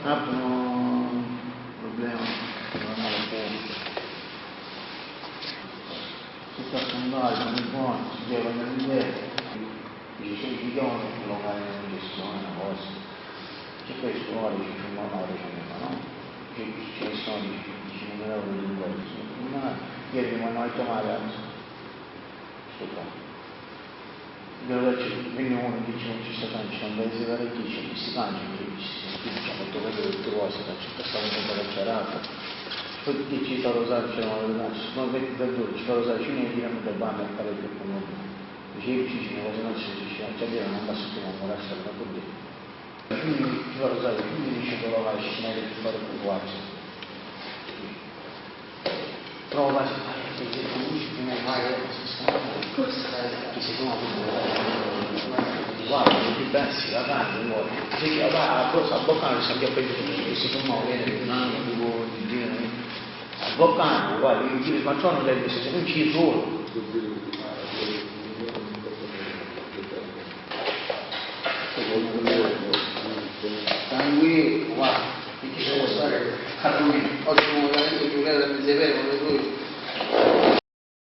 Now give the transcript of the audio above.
Aprono un problema, non è che si sta andando, non è buono, si deve andare in dietro, dice se ti dicono che lo fai in gestione, una cosa, c'è poi scuola, dice c'è un mamma, no? C'è ne sono, dice non me lo dico, ma ieri mi hanno detto male, sto qua. Quindi uno dice non ci sta tanto, c'è un paese da dice che si mangia, ci ha fatto vedere tutte cose, c'è stato un po' carcerato. Poi chi ci fa rosare c'era una verità, non metti da dove ci fa rosare, ci ne tirano da banda a parecchio con noi. Dice ci sono cose non si dice, c'è dire non basta più non vorrà stare da così. Quindi ci fa rosare, quindi dice che lo vai, ci ne devi fare più guardia. Prova, se ti conosci, prima vai, chi si guarda, non ti pensi, la canna, se ti va a cosa a boccare, si appende che si fa muovere, un anno, di dire, a boccare, guarda, io dire, ma ciò non deve essere, non ci solo. Sangue, guarda, ti sono stare a lui.